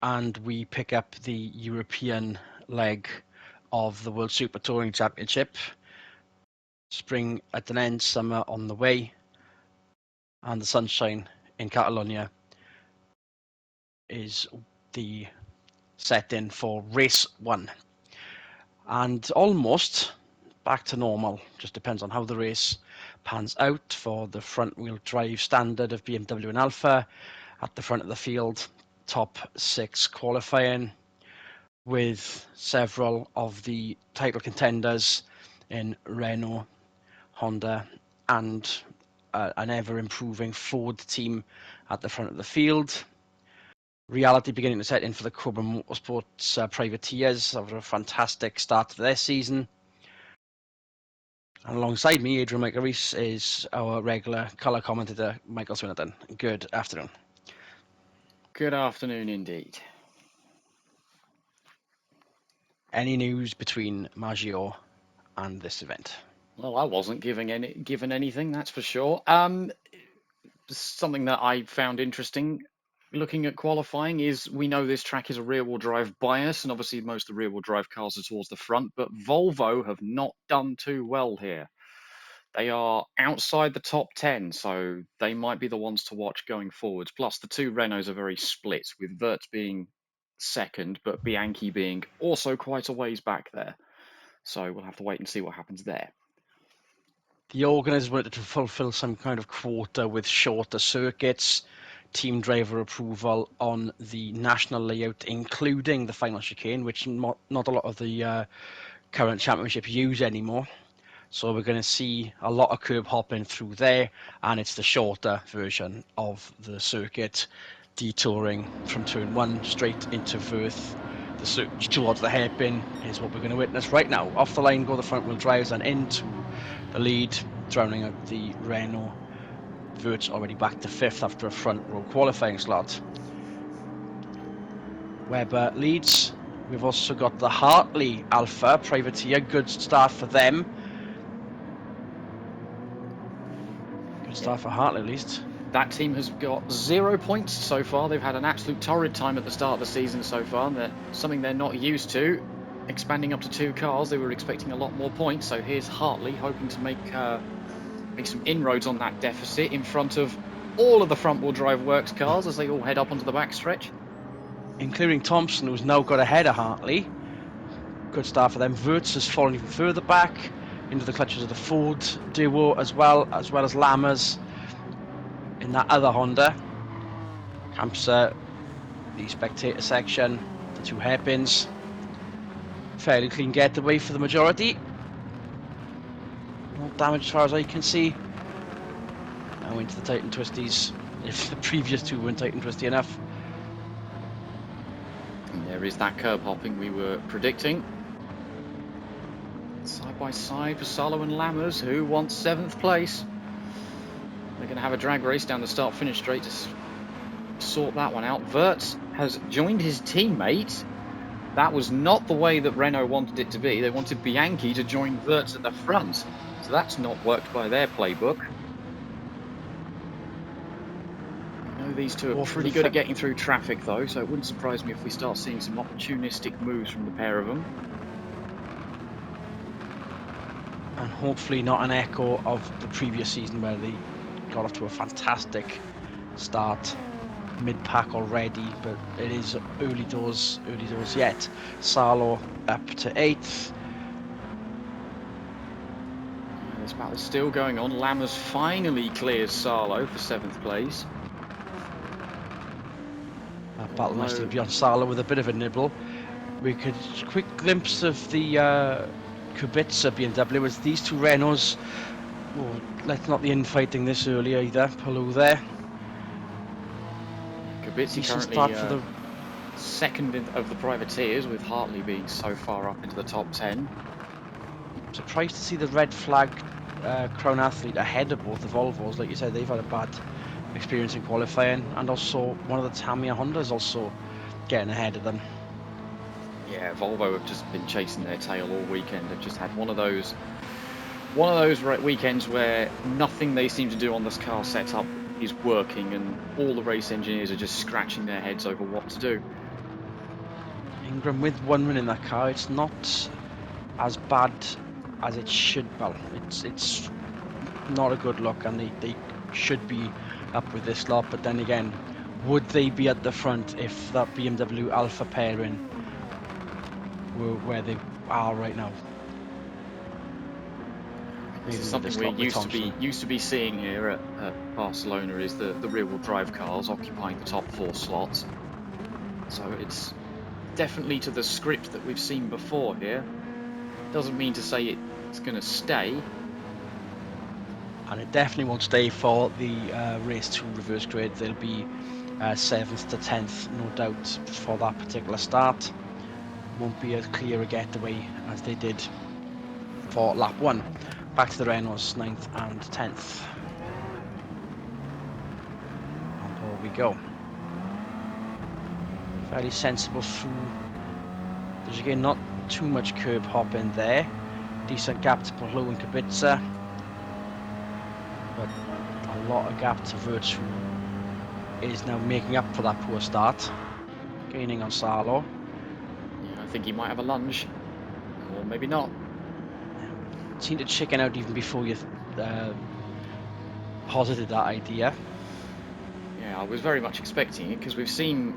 and we pick up the European leg of the World Super Touring Championship. Spring at an end, summer on the way, and the sunshine in Catalonia is the set-in for race 1. And almost back to normal, just depends on how the race pans out for the front-wheel drive standard of BMW and Alfa at the front of the field, top 6 qualifying, with several of the title contenders in Renault, Honda, and an ever-improving Ford team at the front of the field. Reality beginning to set in for the Cobra Motorsports privateers after a fantastic start to their season. And alongside me, Adrian Michael Rees, is our regular colour commentator, Michael Swinnerton. Good afternoon. Good afternoon indeed. Any news between Maggio and this event? Well, I wasn't given anything, that's for sure. Something that I found interesting looking at qualifying is we know this track is a rear-wheel drive bias, and obviously most of the rear-wheel drive cars are towards the front, but Volvo have not done too well here. They are outside the top 10, so they might be the ones to watch going forwards. Plus, the two Renaults are very split, with Wirtz being second, but Bianchi being also quite a ways back there. So we'll have to wait and see what happens there. The organisers wanted to fulfill some kind of quota with shorter circuits, team driver approval on the national layout, including the final chicane, which not a lot of the current championships use anymore. So we're going to see a lot of curb hopping through there, and it's the shorter version of the circuit, detouring from turn 1 straight into Wirth. Towards the hairpin is what we're going to witness right now. Off the line go the front wheel drives and into the lead, drowning out the Renault. Wirtz already back to 5th after a front row qualifying slot. Webber leads. We've also got the Hartley Alpha privateer. Good start for them. Good start for Hartley at least. That team has got 0 points so far. They've had an absolute torrid time at the start of the season so far. And something they're not used to. Expanding up to 2 cars, they were expecting a lot more points. So here's Hartley hoping to make some inroads on that deficit in front of all of the front-wheel drive works cars as they all head up onto the backstretch. Including Thompson, who's now got ahead of Hartley. Good start for them. Wirtz has fallen even further back into the clutches of the Ford duo as well as Lammers in that other Honda. Campsa, the spectator section, the 2 hairpins. Fairly clean getaway for the majority. No damage as far as I can see. Now into the Titan Twisties, if the previous 2 weren't Titan Twisty enough. And there is that curb hopping we were predicting. Side by side for Salo and Lammers, who want 7th place. They're going to have a drag race down the start-finish straight to sort that one out. Wirtz has joined his teammate. That was not the way that Renault wanted it to be. They wanted Bianchi to join Wirtz at the front. So that's not worked by their playbook. I know these two are pretty good at getting through traffic, though, so it wouldn't surprise me if we start seeing some opportunistic moves from the pair of them. And hopefully not an echo of the previous season where they got off to a fantastic start, mid-pack already, but it is early doors yet. Salo up to 8th. This battle's still going on. Lammers finally clears Salo for 7th place. That battle nice to be on Salo with a bit of a nibble. We could quick glimpse of the Kubica BMW as these 2 Renaults. Oh, let's not the infighting this early either. Palou there. Kubica currently for the second of the privateers, with Hartley being so far up into the top 10. Surprised to see the red flag Crown Athlete ahead of both the Volvos. Like you said, they've had a bad experience in qualifying, and also one of the Tamiya Hondas also getting ahead of them. Yeah, Volvo have just been chasing their tail all weekend. They've just had one of those weekends where nothing they seem to do on this car setup is working, and all the race engineers are just scratching their heads over what to do. Ingram with 1 win in that car, it's not as bad as it should. Well, it's not a good look, and they should be up with this lot. But then again, would they be at the front if that BMW Alpha pairing were where they are right now? This Maybe is with something this we're lot with Thompson. used to be seeing here at Barcelona, is the rear-wheel drive cars occupying the top 4 slots. So it's definitely to the script that we've seen before here. Doesn't mean to say it's going to stay. And it definitely won't stay for the race 2 reverse grid. They'll be 7th to 10th, no doubt, for that particular start. Won't be as clear a getaway as they did for lap 1. Back to the Renaults, 9th and 10th. And here we go. Fairly sensible through. There's again not too much curb hop in there. Decent gap to Pahlo and Kubica. But a lot of gap to Wirtz, who is now making up for that poor start. Gaining on Salo. Yeah, I think he might have a lunge. Or maybe not. Seemed to chicken out even before you posited that idea. Yeah, I was very much expecting it, because we've seen,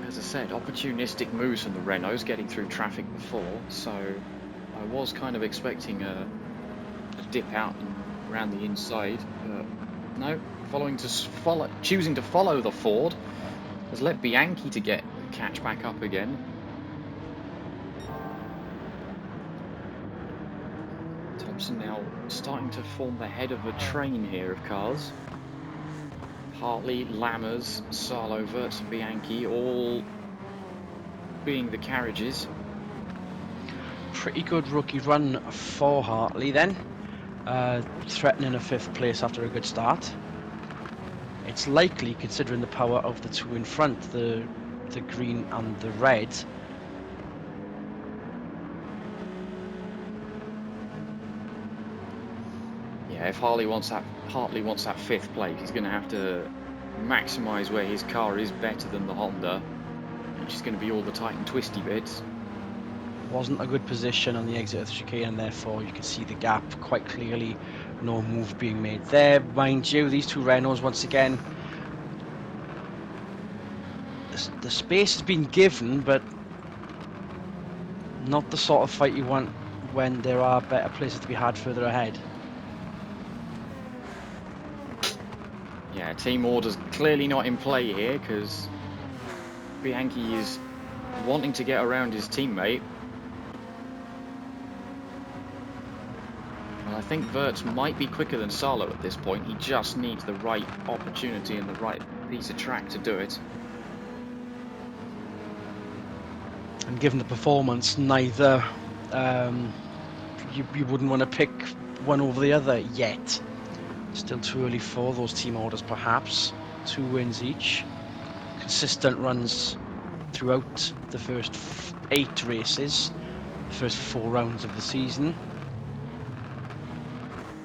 as I said, opportunistic moves from the Renaults getting through traffic before. So I was kind of expecting a dip out and around the inside. But no, choosing to follow the Ford has led Bianchi to catch back up again. Thompson now starting to form the head of a train here of cars. Hartley, Lammers, Salo, Wirtz and Bianchi all being the carriages. Pretty good rookie run for Hartley then. Threatening a 5th place after a good start. It's likely, considering the power of the 2 in front, the green and the red. Yeah, if Hartley wants that 5th place, he's going to have to maximise where his car is better than the Honda, which is going to be all the tight and twisty bits. Wasn't a good position on the exit of the chicane, and therefore you can see the gap quite clearly. No move being made there. Mind you, these 2 Renaults, once again, the space has been given, but not the sort of fight you want when there are better places to be had further ahead. Yeah, team order's clearly not in play here, because Bianchi is wanting to get around his teammate. Well, I think Wirtz might be quicker than Salo at this point. He just needs the right opportunity and the right piece of track to do it. And given the performance, neither you wouldn't want to pick one over the other yet. Still too early for those team orders, perhaps. 2 wins each. Consistent runs throughout the first 8 races, the first 4 rounds of the season.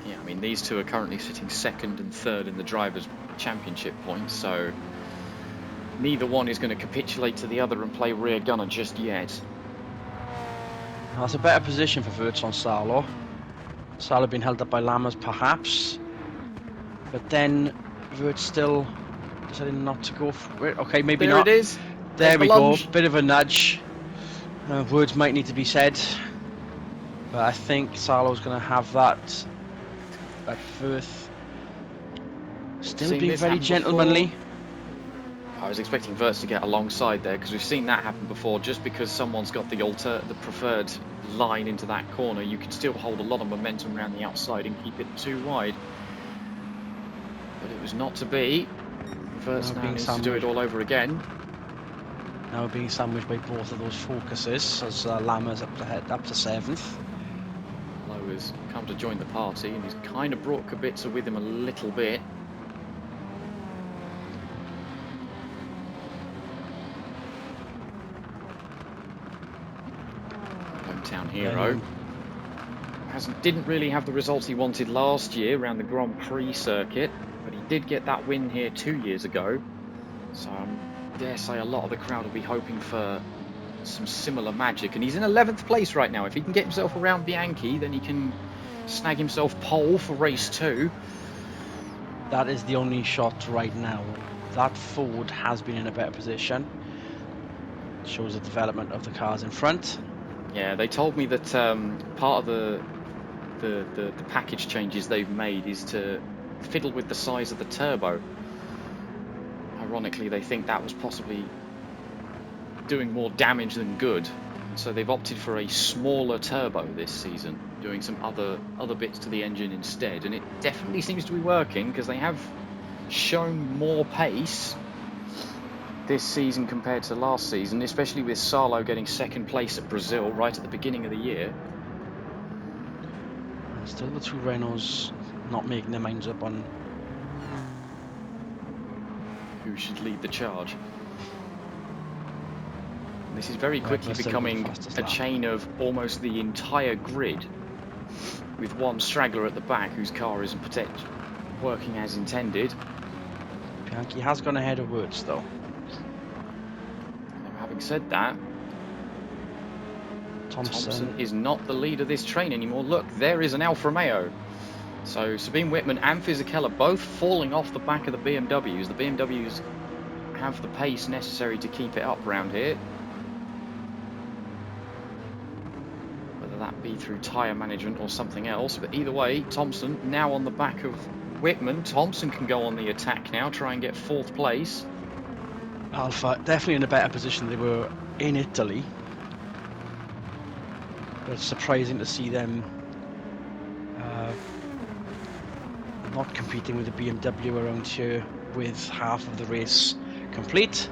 Yeah, I mean, these 2 are currently sitting 2nd and 3rd in the Drivers' Championship points, so neither one is going to capitulate to the other and play rear gunner just yet. Now, that's a better position for Wirtz on Salo. Salo being held up by Lammers, perhaps. But then Wirtz still deciding not to go for it. Okay, maybe there not. There it is. There we lunge. go. Bit of a nudge. Words might need to be said. But I think Salo's going to have that at 4th. Still being very gentlemanly. Before. I was expecting Wirtz to get alongside there, because we've seen that happen before. Just because someone's got the preferred line into that corner, you can still hold a lot of momentum around the outside and keep it too wide. But it was not to be. Wirtz now needs to do it all over again. Now being sandwiched by both of those focuses as Lammers up to 7th. Lowe has come to join the party, and he's kind of brought Kubica with him a little bit. Hometown hero. Didn't really have the results he wanted last year around the Grand Prix circuit, but he did get that win here 2 years ago. So I dare say a lot of the crowd will be hoping for some similar magic, and he's in 11th place right now. If he can get himself around Bianchi, then he can snag himself pole for race 2. That is the only shot right now. That Ford has been in a better position. Shows the development of the cars in front. Yeah, they told me that part of the package changes they've made is to fiddle with the size of the turbo. Ironically, they think that was possibly doing more damage than good, so they've opted for a smaller turbo this season, doing some other bits to the engine instead, and it definitely seems to be working, because they have shown more pace this season compared to last season, especially with Salo getting 2nd place at Brazil right at the beginning of the year. And still the 2 Renaults not making their minds up on who should lead the charge. And this is very quickly becoming a chain of almost the entire grid, with one straggler at the back whose car isn't working as intended. Bianchi has gone ahead of Wirtz though. Now, having said that, Thompson is not the lead of this train anymore. Look, there is an Alfa Romeo. So Sabine Whitman and Fisichella both falling off the back of the BMWs. The BMWs have the pace necessary to keep it up around here, whether that be through tyre management or something else. But either way, Thompson now on the back of Whitman. Thompson can go on the attack now, try and get 4th place. Alfa definitely in a better position than they were in Italy. But it's surprising to see them not competing with the BMW around here with half of the race complete.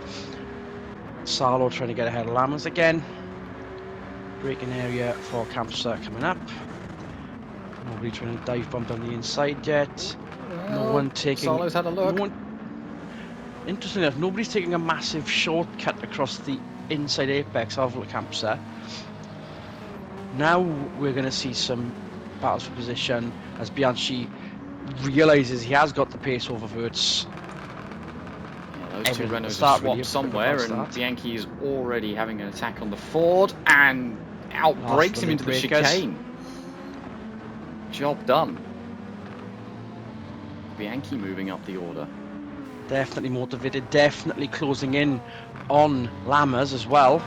Salo trying to get ahead of Lammers again. Braking area for Campsa coming up. Nobody trying to dive bomb on the inside yet. No one taking. Salo's had a look. Interesting enough, nobody's taking a massive shortcut across the inside apex of La Campsa. Now we're going to see some battles for position as Bianchi realises he has got the pace over Wirtz. Yeah, those 2 Renaults have swapped somewhere, and Bianchi is already having an attack on the Ford and outbrakes him into the chicane. Job done. Bianchi moving up the order. Definitely motivated, definitely closing in on Lammers as well.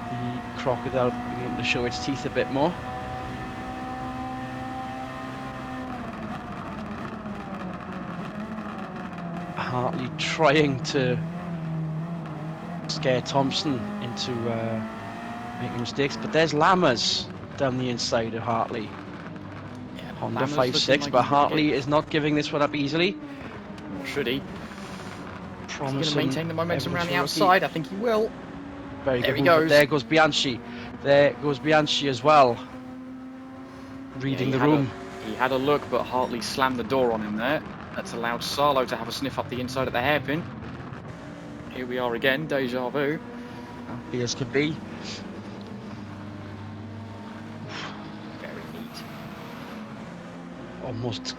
The Crocodile beginning to show its teeth a bit more. Hartley trying to scare Thompson into making mistakes, but there's Lammers down the inside of Hartley. Yeah, Honda 5.6, like, but Hartley is not giving this one up easily. Or should he? Promising. He's going to maintain the momentum around the outside. I think he will. Very there good he move, goes. There goes Bianchi. There goes Bianchi as well. Reading the room. He had a look, but Hartley slammed the door on him there. That's allowed Salo to have a sniff up the inside of the hairpin. Here we are again, deja vu. Happy as could be. Very neat. Almost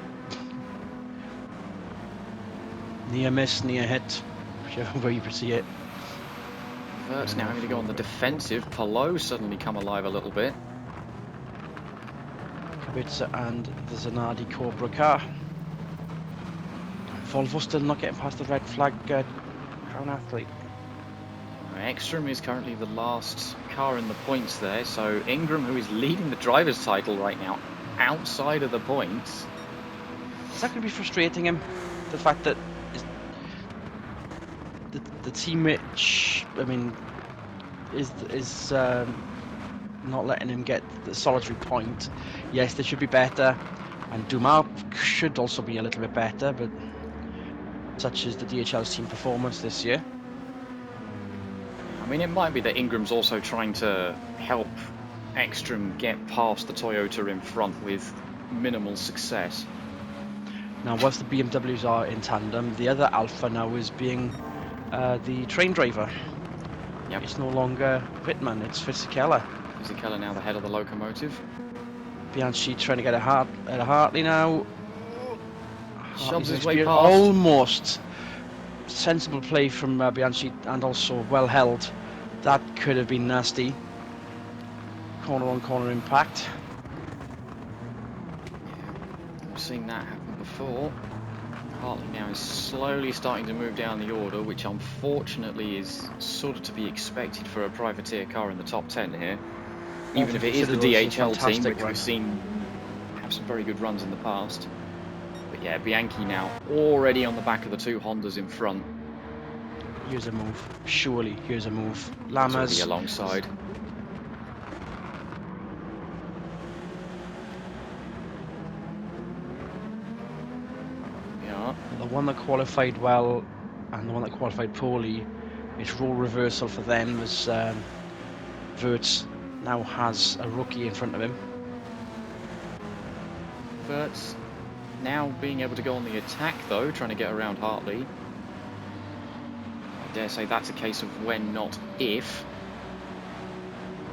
near miss, near hit, whichever way you see it. Wirtz now having to go on the defensive. Palou suddenly come alive a little bit. Kubica and the Zanardi Cobra car. Volvo still not getting past the red flag Crown Athlete. Ekstrom is currently the last car in the points there, so Ingram, who is leading the driver's title right now, outside of the points. Is that going to be frustrating him? The fact that the teammate, I mean, is not letting him get the solitary point. Yes, they should be better, and Dumas should also be a little bit better, but such is the DHL's team performance this year. I mean, it might be that Ingram's also trying to help Ekstrom get past the Toyota in front with minimal success. Now, whilst the BMWs are in tandem, the other Alpha now is being the train driver. Yep. It's no longer Wittmann, it's Fisichella. Fisichella now the head of the locomotive. Bianchi trying to get a Hartley now. Shoves his way past. Almost sensible play from Bianchi, and also well held. That could have been nasty. Corner on corner impact. Yeah, we've seen that happen before. Hartley now is slowly starting to move down the order, which unfortunately is sort of to be expected for a privateer car in the top 10 here. Even if it is the DHL team, which we've seen have some very good runs in the past. But yeah, Bianchi now already on the back of the two Hondas in front. Here's a move. Surely, here's a move. He's already Lammers alongside. Yeah. The one that qualified well and the one that qualified poorly, it's role reversal for them as Wirtz now has a rookie in front of him. Wirtz now being able to go on the attack though, trying to get around Hartley. I dare say that's a case of when, not if.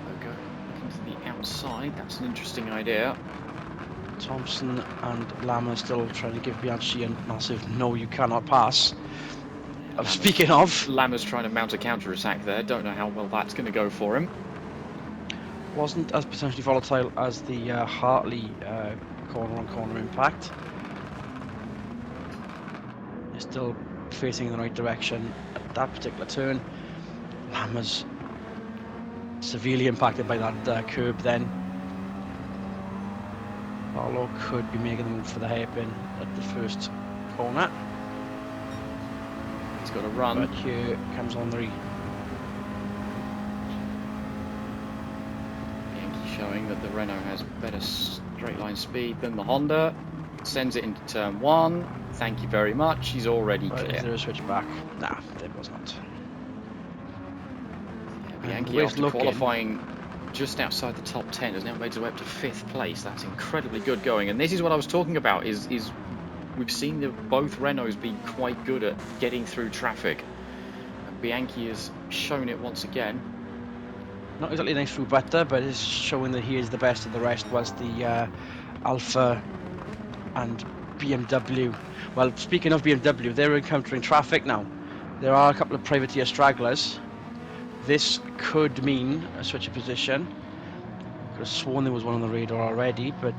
Looking to the outside, that's an interesting idea. Thompson and Lammer still trying to give Bianchi a massive no, you cannot pass. Speaking of, Lammer's trying to mount a counter-attack there. Don't know how well that's going to go for him. Wasn't as potentially volatile as the Hartley corner-on-corner impact. They're still facing in the right direction at that particular turn. Lammer's severely impacted by that curb then. Barlow could be making the move for the hairpin at the first corner. He's got to run. But here comes Henry. Bianchi showing that the Renault has better straight line speed than the Honda. Sends it into turn one. Thank you very much. He's already clear. Is there a switch back? Nah, there was not. Yeah, Bianchi, after qualifying just outside the top 10, has now made his way up to 5th place. That's incredibly good going. And this is what I was talking about, is we've seen both Renaults be quite good at getting through traffic. And Bianchi has shown it once again. Not exactly nice through butter, but it's showing that he is the best of the rest, whilst the Alpha and BMW. Well, speaking of BMW, they're encountering traffic now. There are a couple of privateer stragglers. This could mean a switch of position. Could have sworn there was one on the radar already, but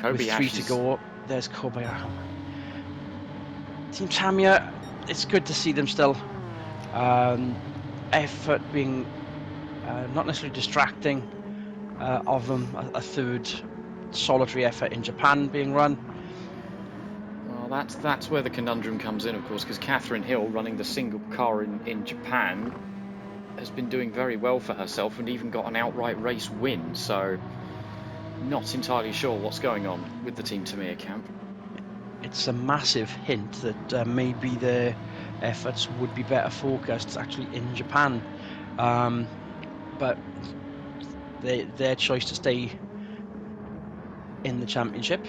with 3 to go, there's Kobayashi. Team Tamiya, it's good to see them still. Effort being not necessarily distracting of them. A third solitary effort in Japan being run. Well, that's where the conundrum comes in, of course, because Catherine Hill, running the single car in Japan, has been doing very well for herself and even got an outright race win. So, not entirely sure what's going on with the Team Tamiya camp. It's a massive hint that maybe their efforts would be better focused actually in Japan. But their choice to stay in the championship,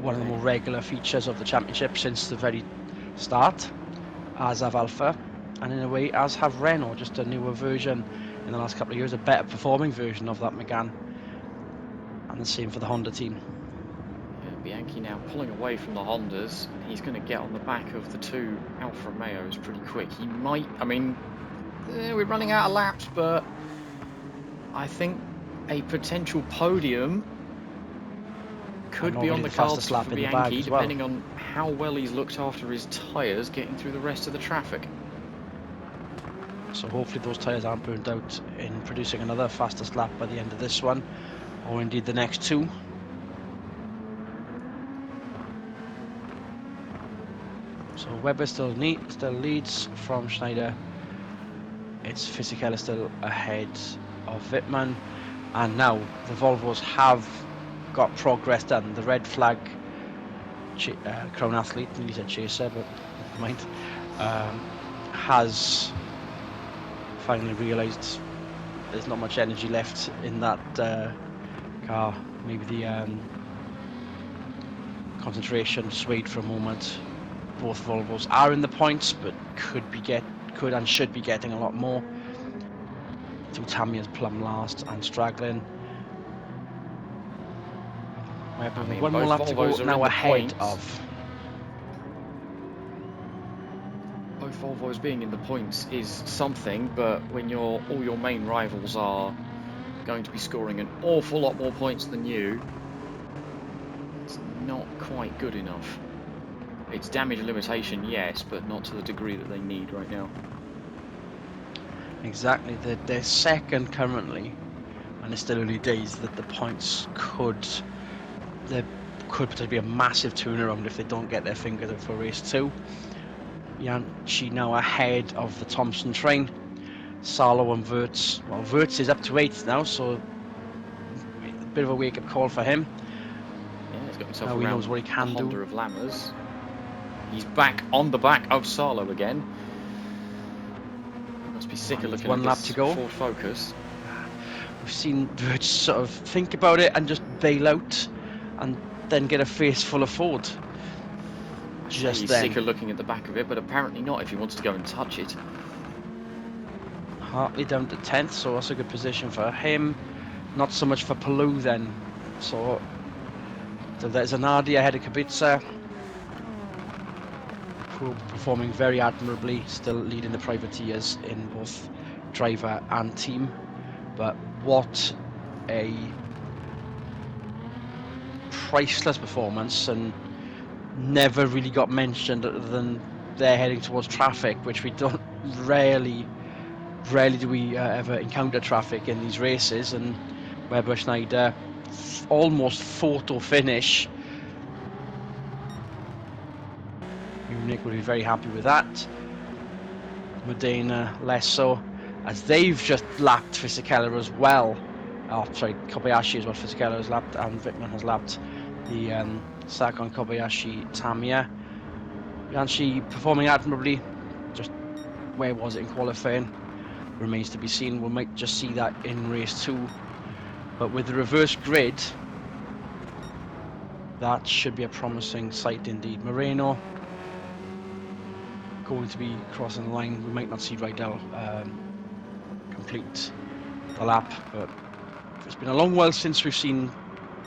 one of the more regular features of the championship since the very start, as have Alpha, and in a way as have Renault, just a newer version in the last couple of years, a better performing version of that Megane, and the same for the Honda team. Yeah, Bianchi now pulling away from the Hondas. He's going to get on the back of the two Alfa Romeos pretty quick. He might, I mean, we're running out of laps, but I think a potential podium could be on the cards for Bianchi, depending on how well he's looked after his tyres getting through the rest of the traffic. So hopefully those tyres aren't burnt out in producing another fastest lap by the end of this one, or indeed the next two. So Webber still leads from Schneider. It's Fisichella still ahead of Wittmann, and now the Volvos have got progress done. The red flag Crown Athlete, he said chaser, but never mind, has finally realised there's not much energy left in that car. Maybe the concentration swayed for a moment. Both Volvos are in the points, but could and should be getting a lot more. So Tamiya's plumb last and straggling. One more lap to go now, ahead of Volvo's being in the points is something, but when all your main rivals are going to be scoring an awful lot more points than you, it's not quite good enough. It's damage limitation, yes, but not to the degree that they need right now. Exactly. They're second currently, and it's still early days. That the points there could potentially be a massive turnaround if they don't get their fingers out for race 2. Bianchi now ahead of the Thompson train. Salo and Wirtz. Well, Wirtz is up to 8th now, so a bit of a wake-up call for him. Yeah, he's got himself Now he around knows what he the can Honda do. of Lammers. He's back on the back of Salo again. He must be sick of Needs looking at one lap to this go. Ford Focus. We've seen Wirtz sort of think about it and just bail out, and then get a face full of Ford. I say Just he's sick then. of looking at the back of it, but apparently not if he wants to go and touch it. Hartley down to 10th, so that's a good position for him. Not so much for Palou then. So there's Zanardi ahead of Kubica, who are performing very admirably, still leading the privateers in both driver and team. But what a priceless performance, and never really got mentioned other than they're heading towards traffic, which we don't rarely do we ever encounter traffic in these races. And Weber Schneider almost photo finish. Munich will be very happy with that. Modena less so, as they've just lapped Fisichella as well. Oh, sorry, Kobayashi is what Fisichella has lapped, and Wittmann has lapped the Sakon Kobayashi Tamiya. Bianchi performing admirably. Just where was it in qualifying? Remains to be seen. We might just see that in race 2. But with the reverse grid, that should be a promising sight indeed. Moreno going to be crossing the line. We might not see Rydell complete the lap, but it's been a long while since we've seen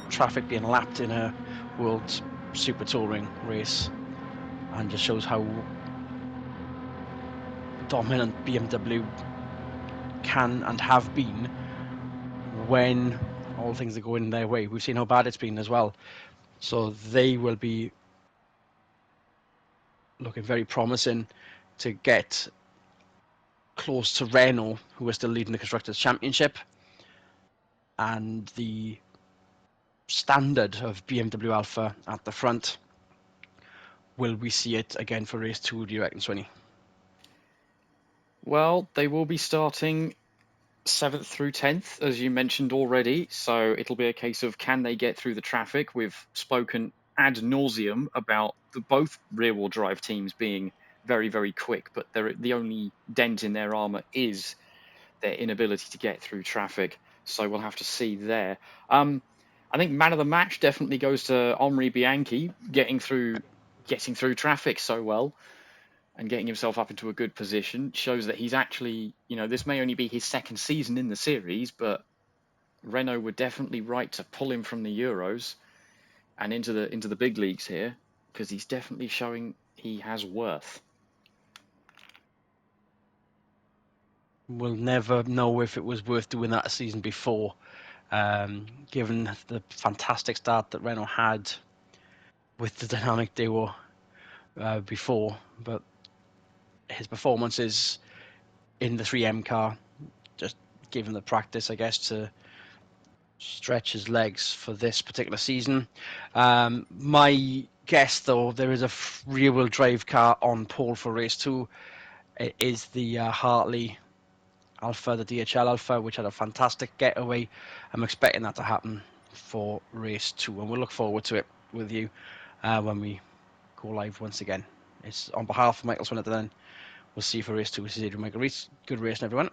traffic being lapped in a World Super Touring race, and just shows how dominant BMW can and have been when all things are going their way. We've seen how bad it's been as well, so they will be looking very promising to get close to Renault, who are still leading the Constructors' Championship, and the standard of BMW Alpha at the front. Will we see it again for race 2, do you reckon, Swinny? Well, they will be starting 7th through 10th, as you mentioned already. So it'll be a case of can they get through the traffic? We've spoken ad nauseum about both rear-wheel drive teams being very, very quick, but the only dent in their armour is their inability to get through traffic. So we'll have to see there. I think man of the match definitely goes to Omri Bianchi, getting through traffic so well and getting himself up into a good position. Shows that he's actually, this may only be his second season in the series, but Renault were definitely right to pull him from the Euros and into the big leagues here, because he's definitely showing he has worth. We'll never know if it was worth doing that a season before, given the fantastic start that Renault had with the dynamic duo before. But his performances in the 3M car just gave him the practice, I guess, to stretch his legs for this particular season. My guess, though, there is a rear-wheel drive car on pole for race 2. It is the Hartley Alpha, the DHL Alpha, which had a fantastic getaway. I'm expecting that to happen for race 2, and we'll look forward to it with you when we go live once again. It's on behalf of Michael Swinnerton. We'll see you for race 2. This is Adrian Michael Rees. Good racing, everyone.